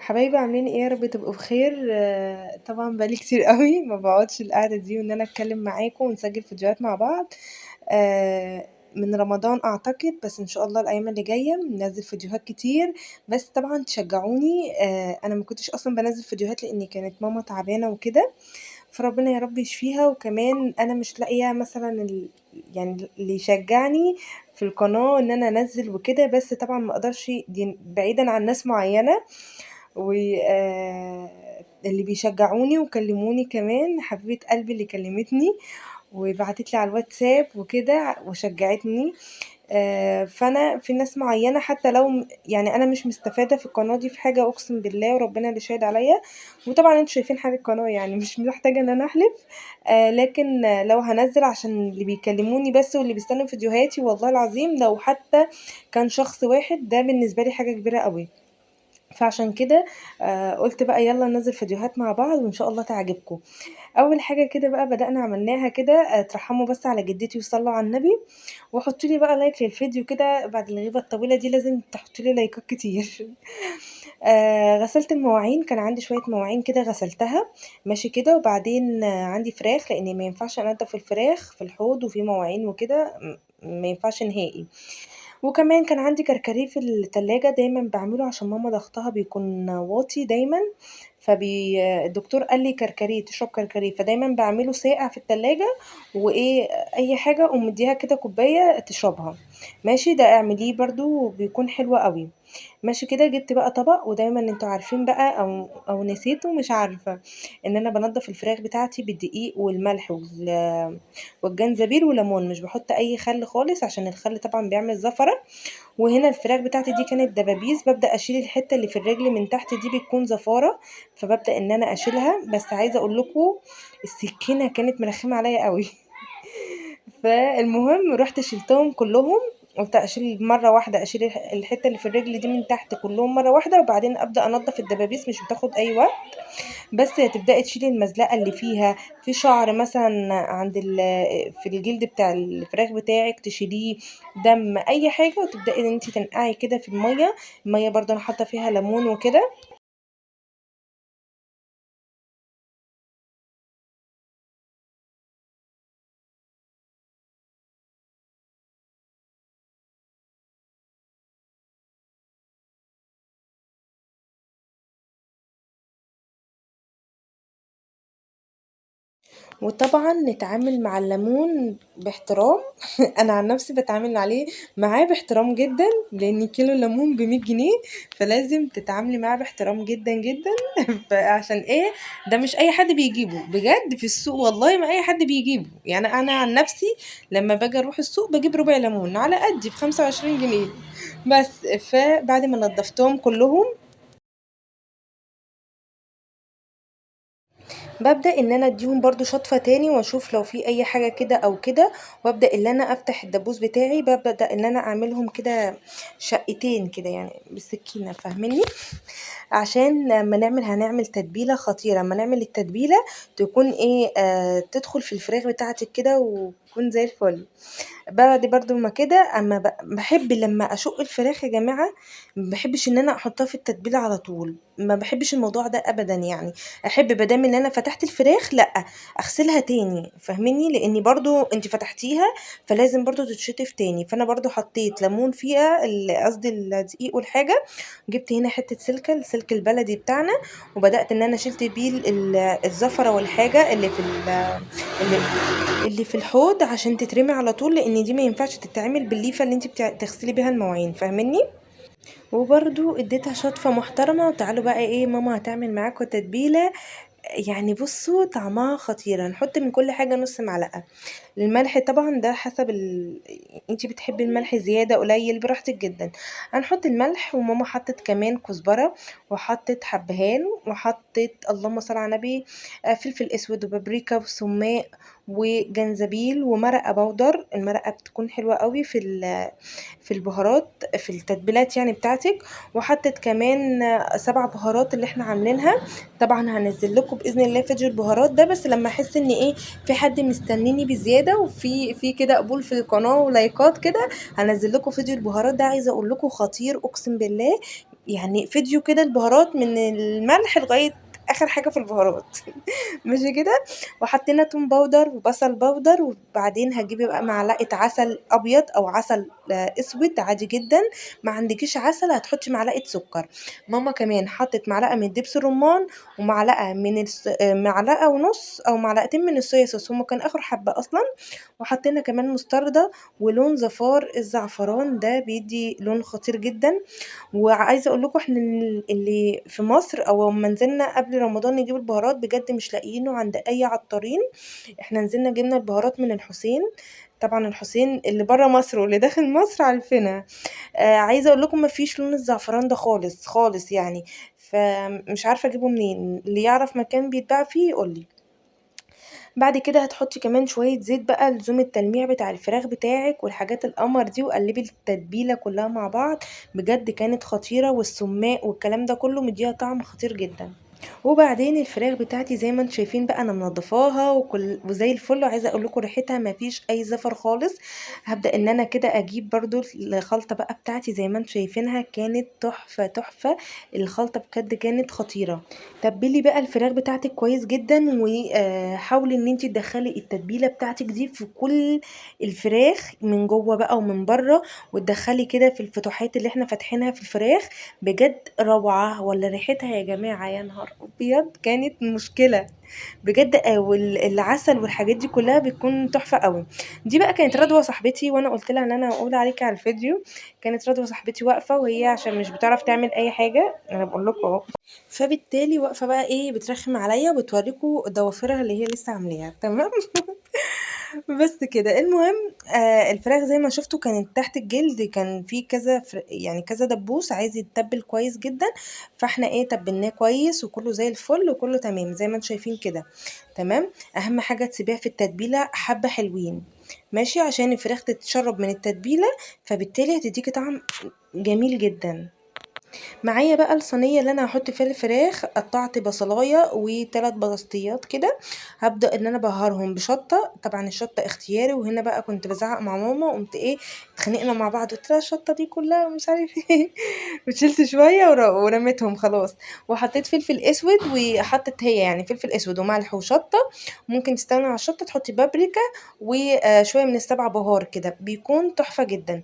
حبايبي عاملين ايه؟ يا رب تبقوا بخير. طبعا بقالي كتير قوي ما بقعدش القعده دي وان انا اتكلم معاكم ونسجل فيديوهات مع بعض. آه، من رمضان اعتقد، بس ان شاء الله الايام اللي جايه ننزل فيديوهات كتير. بس طبعا تشجعوني. انا ما كنتش اصلا بنزل فيديوهات لاني كانت ماما تعبانه وكده، فربنا يا رب يشفيها. وكمان انا مش لاقيه مثلا يعني اللي يشجعني في القناه ان انا انزل وكده. بس طبعا ما اقدرش دي بعيدا عن ناس معينه، واللي بيشجعوني وكلموني كمان حبيبة قلبي اللي كلمتني وبعتت لي على الواتساب وكده وشجعتني. فانا في ناس معينه حتى لو يعني انا مش مستفاده في القناه دي في حاجه، اقسم بالله وربنا اللي شاهد عليا. وطبعا انتوا شايفين حاجه القناه، يعني مش محتاجه ان انا احلف. لكن لو هنزل عشان اللي بيكلموني بس واللي بيستنوا فيديوهاتي، والله العظيم لو حتى كان شخص واحد ده بالنسبه لي حاجه كبيره قوي. فعشان كده قلت بقى يلا ننزل فيديوهات مع بعض وان شاء الله تعجبكم. اول حاجه كده بقى بدأنا عملناها كده، ترحموا بس على جدتي وصلوا على النبي، وحطوا لي بقى لايك للفيديو كده. بعد الغيبه الطويله دي لازم تحطوا لي لايكات كتير. غسلت المواعين، كان عندي شويه مواعين كده غسلتها ماشي كده. وبعدين عندي فراخ لان ما ينفعش انضف الفراخ في الحوض وفي مواعين وكده، ما ينفعش نهائي. وكمان كان عندي كركديه في التلاجة دايما بعمله عشان ماما ضغطها بيكون واطي دايما. الدكتور قال لي كركديه، تشرب كركديه، فدايما بعمله ساقع في التلاجة. وايه، اي حاجة اقوم مديها كده كوباية تشربها. ماشي، ده اعمليه برضو بيكون حلو قوي. ماشي كده، جبت بقى طبق. ودايما انتوا عارفين بقى او نسيتوا مش عارفة ان انا بنضف الفراخ بتاعتي بالدقيق والملح والجنزبيل وليمون، مش بحط اي خل خالص عشان الخل طبعا بيعمل زفرة. وهنا الفراخ بتاعتي دي كانت دبابيس، ببدأ اشيل الحتة اللي في الرجل من تحت دي بتكون زفارة، فببدأ ان انا اشيلها. بس عايزة اقول لكم السكينة كانت مرخمة عليا قوي. فالمهم رحت شلتهم كلهم. قلت اشيل مره واحده، اشيل الحته اللي في الرجل دي من تحت كلهم مره واحده، وبعدين ابدا انضف الدبابيس، مش بتاخد اي وقت. بس هتبدأي تشيلي المزلقة اللي فيها في شعر مثلا عند في الجلد بتاع الفراخ بتاعك تشيليه، دم، اي حاجة. وتبدأي ان انت تنقعي كده في المية. المية برضو انا حاطة فيها ليمون وكده. وطبعا نتعامل مع الليمون باحترام. انا عن نفسي بتعامل عليه معاه باحترام جدا، لان كيلو الليمون ب100 جنيه، فلازم تتعاملي معاه باحترام جدا جدا. فعشان ايه؟ ده مش اي حد بيجيبه بجد في السوق، والله ما اي حد بيجيبه. يعني انا عن نفسي لما باجي اروح السوق بجيب ربع ليمون على قدي ب25 جنيه بس. فبعد ما نضفتهم كلهم، بابدأ إن أنا أديهم برضو شطفة تاني وأشوف لو في أي حاجة كده أو كده. وأبدأ إن أنا أفتح الدبوس بتاعي، ببدأ إن أنا أعملهم كده شقتين كده يعني بالسكينة، فاهميني؟ عشان لما هنعمل تتبيلة خطيرة. اما نعمل التتبيلة تكون ايه، تدخل في الفراخ بتاعتك كده وتكون زي الفل. بعد برضو ما كده، اما بحب لما اشق الفراخ يا جماعه، ما بحبش ان انا احطها في التتبيله على طول، ما بحبش الموضوع ده ابدا يعني. احب بدام ان انا فتحت الفراخ، لا، اغسلها تاني، فاهميني؟ لاني برضو انت فتحتيها فلازم برضو تتشطف تاني. فانا برضو حطيت ليمون فيها، قصدي الدقيق والحاجه. جبت هنا حته سلكه، السلك البلدي بتاعنا، وبدات ان انا شلت بيه الزفره والحاجه اللي اللي في الحوض عشان تترمي على طول، لان دي ما ينفعش تتعمل بالليفه اللي انت تغسلي بيها المواعين، فاهمني؟ وبرضو اديتها شطفه محترمه. وتعالوا بقى ايه، ماما هتعمل معاكم تتبيله. يعني بصوا طعمها خطير. هنحط من كل حاجه نص معلقه. الملح طبعا ده حسب انتي بتحبي الملح زيادة قليل براحتك جدا. هنحط الملح. وماما حطت كمان كزبرة، وحطت حبهان، وحطت اللهم صل على النبي فلفل اسود وبابريكا وسماق وجنزبيل ومرقة بودر. المرقة بتكون حلوة قوي في البهارات، في التتبيلات يعني بتاعتك. وحطت كمان 7 بهارات اللي احنا عاملينها. طبعا هنزل لكم باذن الله فيديو البهارات ده، بس لما احس ان ايه في حد مستنيني بزياده وفي كده قبول في القناه ولايكات كده، هنزل لكم فيديو البهارات ده. عايزه اقول لكم خطير اقسم بالله. يعني فيديو كده البهارات من الملح لغايه اخر حاجه في البهارات. ماشي كده. وحطينا توم باودر وبصل باودر. وبعدين هتجيبي بقى معلقه عسل ابيض او عسل اسود عادي جدا. ما عندكيش عسل هتحطي معلقه سكر. ماما كمان حطت معلقه من دبس الرمان، ومعلقه من معلقه ونص او معلقتين من الصويا صوص، هما كان اخر حبه اصلا. وحطينا كمان مستردة ولون زفار الزعفران، ده بيدي لون خطير جدا. وعايزه اقول لكم احنا اللي في مصر او لما نزلنا قبل رمضان نجيب البهارات بجد مش لاقيينه عند اي عطارين. احنا نزلنا جبنا البهارات من الحسين. طبعا الحسين اللي بره مصر واللي داخل مصر عارفينها. عايزه اقول لكم مفيش لون الزعفران ده خالص خالص يعني. فمش عارفه اجيبه منين، اللي يعرف مكان بيتباع فيه يقولي. بعد كده هتحطي كمان شوية زيت بقى لزوم التلميع بتاع الفراخ بتاعك والحاجات القمر دي، وقلبي التتبيلة كلها مع بعض. بجد كانت خطيرة، والسماق والكلام ده كله مديها طعم خطير جدا. وبعدين الفراخ بتاعتي زي ما انتم شايفين بقى انا منضفاها وزي الفل. وعايزه اقول لكم ريحتها ما فيش اي زفر خالص. هبدا ان انا كده اجيب برضو الخلطه بقى بتاعتي زي ما انتم شايفينها، كانت تحفه تحفه. الخلطه بجد كانت خطيره. تبلي بقى الفراخ بتاعتك كويس جدا، وحاولي ان انت تدخلي التتبيله بتاعتك دي في كل الفراخ من جوه بقى ومن بره، وتدخلي كده في الفتحات اللي احنا فاتحينها في الفراخ. بجد روعه. ولا ريحتها يا جماعه يا نهار ابيض كانت مشكله بجد. والعسل والحاجات دي كلها بتكون تحفه قوي. دي بقى كانت رضوى صاحبتي، وانا قلت لها ان انا هقول عليكي على الفيديو. كانت رضوى صاحبتي واقفه، وهي عشان مش بتعرف تعمل اي حاجه انا بقول لكم اهو، فبالتالي واقفه بقى ايه بترخم عليا وبتوريكم ضوافرها اللي هي لسه عاملاها تمام. بس كده المهم. الفراخ زي ما شفتوا كانت تحت الجلد كان في كذا يعني كذا دبوس عايز يتبل كويس جدا. فاحنا ايه تبلناه كويس وكله زي الفل وكله تمام زي ما انتم شايفين كده. تمام. اهم حاجه تسيبيها في التتبيله حبه حلوين ماشي عشان الفراخ تتشرب من التتبيله، فبالتالي هتديكي طعم جميل جدا. معايا بقى الصينيه اللي انا هحط فيها الفراخ. قطعت بصلايه و3 بسطيات كده. هبدا ان انا بهرهم بشطه. طبعا الشطه اختياري، وهنا بقى كنت بزعق مع ماما وقمت ايه اتخانقنا مع بعض، قلت لها الشطه دي كلها مش عارف ايه. وشلت شويه ورميتهم خلاص. وحطيت فلفل اسود، وحطت هي يعني فلفل اسود وملح وشطه. ممكن تستغني على الشطه تحطي بابريكا وشويه من ال7 بهار كده بيكون تحفه جدا.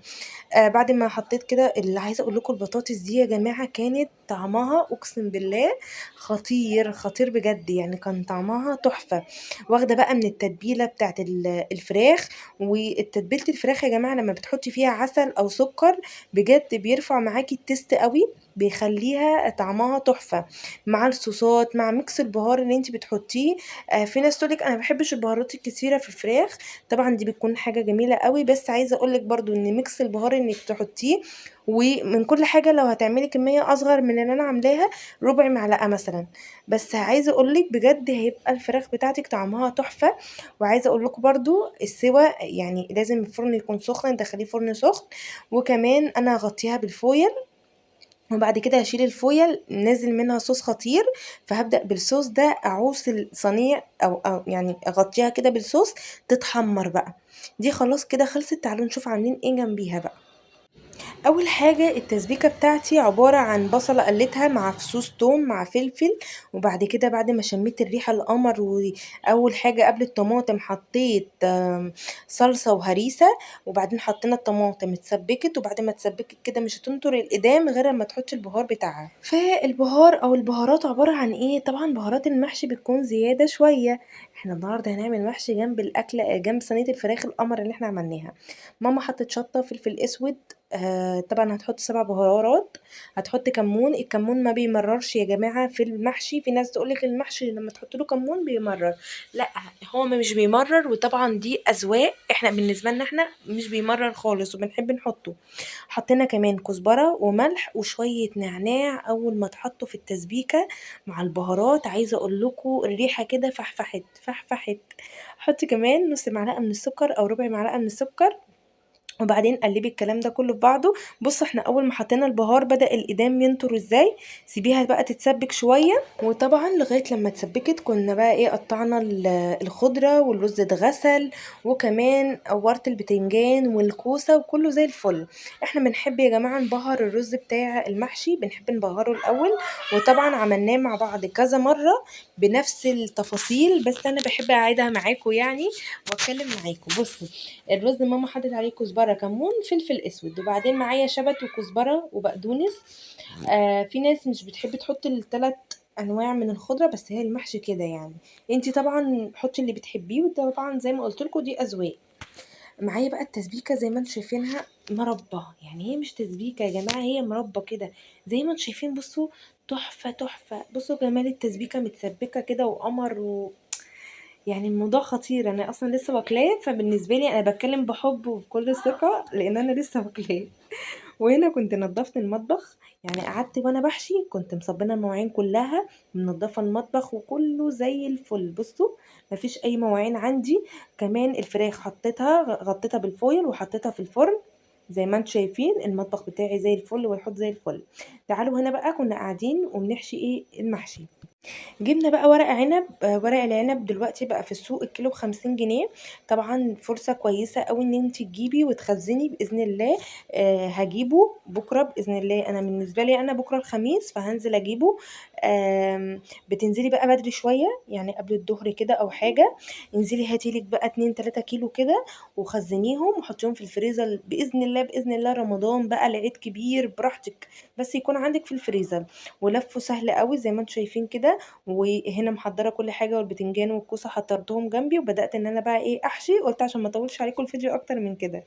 بعد ما حطيت كده اللي عايزه اقول لكم البطاطس دي يا جماعه كانت طعمها اقسم بالله خطير خطير بجد، يعني كان طعمها تحفه. واخده بقى من التتبيله بتاعت الفراخ. وتتبيله الفراخ يا جماعه لما بتحطي فيها عسل او سكر بجد بيرفع معاكي التست قوي، بيخليها طعمها تحفه مع الصوصات مع ميكس البهار اللي انت بتحطيه. في ناس تقولك انا ما بحبش البهارات الكتيره في الفراخ. طبعا دي بتكون حاجه جميله قوي، بس عايزه اقولك برضو ان ميكس البهار انك تحطيه ومن كل حاجه لو هتعملي كميه اصغر من اللي انا عاملاها ربع معلقه مثلا. بس عايزه اقولك بجد هيبقى الفراخ بتاعتك طعمها تحفه. وعايزه اقول لكم برضو السوا يعني لازم الفرن يكون سخن، تدخليه فرن سخن. وكمان انا هغطيها بالفويل، وبعد كده هشيل الفويل نازل منها صوص خطير. فهبدأ بالصوص ده اعوص الصينية أو يعني اغطيها كده بالصوص تتحمر بقى. دي خلاص كده خلصت. تعالوا نشوف عاملين ايه جنبيها بقى. اول حاجه التسبيكه بتاعتي عباره عن بصله قليتها مع فصوص توم مع فلفل. وبعد كده بعد ما شميت الريحه القمر، واول حاجه قبل الطماطم حطيت صلصه وهريسه. وبعدين حطينا الطماطم اتسبكت، وبعد ما اتسبكت كده مش هتنطر القدام غير لما تحطي البهار بتاعها. فالبهار او البهارات عباره عن ايه؟ طبعا بهارات المحشي بتكون زياده شويه. احنا النهارده هنعمل محشي جنب الاكله جنب صينيه الفراخ القمر اللي احنا عملناها. ماما حطت شطه فلفل اسود طبعا هتحط 7 بهارات، هتحط كمون. الكمون ما بيمررش يا جماعه في المحشي. في ناس تقولك المحشي لما تحط له كمون بيمرر، لا هو مش بيمرر. وطبعا دي اذواق، احنا بالنسبه لنا احنا مش بيمرر خالص وبنحب نحطه. حطينا كمان كزبره وملح وشويه نعناع اول ما اتحطوا في التسبيكه مع البهارات. عايزه اقول لكم الريحه كده فحفحت فحفحت. حطي كمان نص معلقه من السكر او ربع معلقه من السكر، وبعدين قلبي الكلام ده كله في بعضه. بص احنا اول ما حطينا البهار بدأ الإيدام ينطر ازاي. سيبيها بقى تتسبك شوية. وطبعا لغاية لما اتسبكت كنا بقى ايه قطعنا الخضرة والرز اتغسل، وكمان قورت البتنجان والكوسة وكله زي الفل. احنا بنحب يا جماعة نبهر الرز بتاع المحشي، بنحب نبهره الأول. وطبعا عملناه مع بعض كذا مرة بنفس التفاصيل، بس انا بحب اعيدها معاكم يعني واتكلم معاكم. بصوا الرز ماما حطت عليه كزبره كمون فلفل اسود، وبعدين معايا شبت وكزبره وبقدونس. في ناس مش بتحب تحط الثلاث انواع من الخضره، بس هي المحشي كده يعني. انتي طبعا حطي اللي بتحبيه، وطبعا زي ما قلت لكم دي اذواق. معايا بقى التسبيكه زي ما انتم شايفينها مربى، يعني هي مش تسبيكه يا جماعه، هي مربى كده زي ما انتم شايفين. بصوا تحفه تحفه، بصوا جمال التسبيكه متسبكه كده وقمر يعني الموضوع خطير. انا اصلا لسه واكلاه، فبالنسبه لي انا بتكلم بحب وبكل ثقه لان انا لسه واكلاه. وهنا كنت نظفت المطبخ، يعني قعدت وانا بحشي كنت مصبنه المواعين كلها، منظفه المطبخ وكله زي الفل. بصوا مفيش اي مواعين عندي. كمان الفراخ حطيتها غطيتها بالفويل وحطيتها في الفرن. زي ما انتم شايفين المطبخ بتاعي زي الفل والحوض زي الفل. تعالوا هنا بقى كنا قاعدين وبنحشي ايه المحشي. جبنا بقى ورق عنب. ورق العنب دلوقتي بقى في السوق الكيلو ب50 جنيه. طبعا فرصة كويسة قوي ان انت تجيبي وتخزني بإذن الله. هجيبه بكرة بإذن الله. انا بالنسبة لي انا بكرة الخميس فهنزل اجيبه. بتنزلي بقى بدري شوية يعني قبل الظهر كده او حاجة. انزلي هاتيلك بقى 2 3 كيلو كده وخزنيهم وحطيهم في الفريزر بإذن الله. بإذن الله رمضان بقى العيد كبير براحتك، بس يكون عندك في الفريزر. ولفه سهل قوي زي ما انتم شايفين كده. وهنا محضره كل حاجه، والبتنجان والكوسه حضرتهم جنبي، وبدات ان انا بقى ايه احشي. قلت عشان ما اطولش عليكم الفيديو اكتر من كده.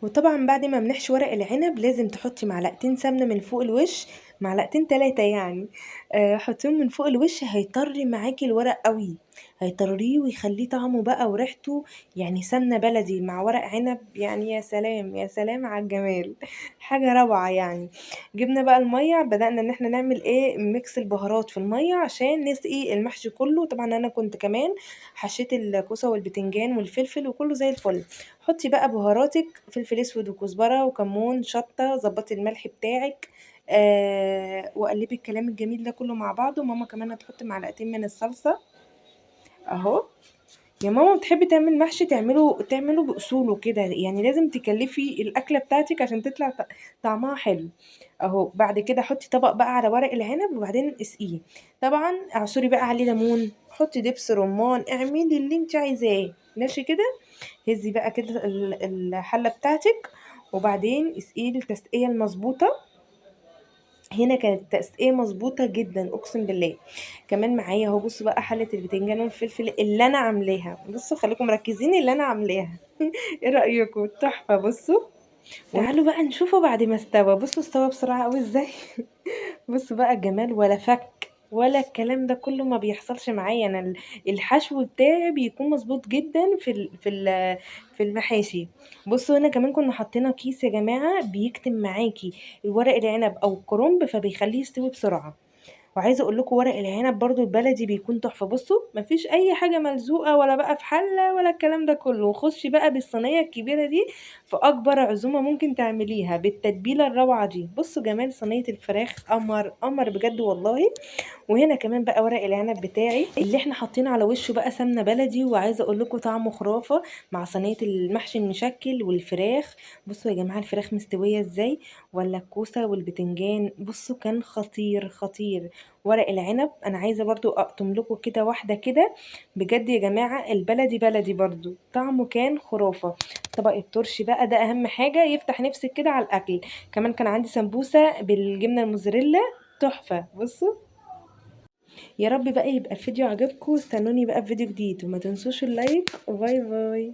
وطبعا بعد ما بنحشي ورق العنب لازم تحطي معلقتين سمنه من فوق الوش، معلقتين 3 يعني. حطيهم من فوق الوش هيطري معاكي الورق قوي، هيطريه ويخليه طعمه بقى وريحته. يعني سمنه بلدي مع ورق عنب، يعني يا سلام يا سلام على الجمال. حاجه روعه يعني. جبنا بقى الميه، بدأنا ان احنا نعمل ايه ميكس البهارات في الميه عشان نسقي المحشي كله. طبعا انا كنت كمان حشيت الكوسه والبتنجان والفلفل وكله زي الفل. حطي بقى بهاراتك، فلفل اسود وكزبره وكمون شطه، ظبطي الملح بتاعك. وقلبي الكلام الجميل ده كله مع بعضه. ماما كمان هتحط معلقتين من الصلصه اهو. يا ماما بتحبي تعمل محشي تعمله باصوله كده، يعني لازم تكلفي الاكله بتاعتك عشان تطلع طعمها حلو اهو. بعد كده حطي طبق بقى على ورق العنب وبعدين اسقيه. طبعا اعصري بقى عليه ليمون، حطي دبس رمان، اعملي اللي انت عايزاه ماشي كده. هزي بقى كده الحله بتاعتك، وبعدين اسقيه التسقيه المظبوطه. هنا كانت التسقية مظبوطة جدا اقسم بالله. كمان معايا اهو بصوا بقى حلة البتنجان والفلفل اللي انا عاملاها. بصوا خليكم مركزين اللي انا عاملاها. ايه رأيكم؟ تحفة. بصوا تعالوا بقى نشوفه بعد ما استوى. بصوا استوى بسرعة قوي ازاي. بصوا بقى الجمال، ولا فك ولا الكلام ده كله ما بيحصلش معايا انا. الحشو بتاعي بيكون مظبوط جدا في المحاشي. بصوا هنا كمان كنا حاطينه كيس يا جماعه بيكتم معاكي الورق العنب او الكرنب فبيخليه يستوي بسرعه. وعايزه اقول لكم ورق العنب برضو البلدي بيكون تحفه. بصوا مفيش اي حاجه ملزوقه ولا بقى في حله ولا الكلام ده كله. خشي بقى بالصينيه الكبيره دي في اكبر عزومه ممكن تعمليها بالتتبيله الروعه دي. بصوا جمال صينيه الفراخ، قمر قمر بجد والله. وهنا كمان بقى ورق العنب بتاعي اللي احنا حاطين على وشه بقى سمنه بلدي، وعايزه اقول لكم طعمه خرافه مع صينيه المحشي المشكل والفراخ. بصوا يا جماعه الفراخ مستويه ازاي، ولا الكوسه والبتنجان. بصوا كان خطير خطير. ورق العنب انا عايزه برضو اقطم لكم كده واحده كده. بجد يا جماعه البلدي بلدي برضو طعمه كان خرافه. طبق الترشي بقى ده اهم حاجه يفتح نفسك كده على الاكل. كمان كان عندي سمبوسه بالجبنه الموزاريلا تحفه. بصوا يا رب بقى يبقى الفيديو عجبكم. استنوني بقى في فيديو جديد وما تنسوش اللايك. باي باي.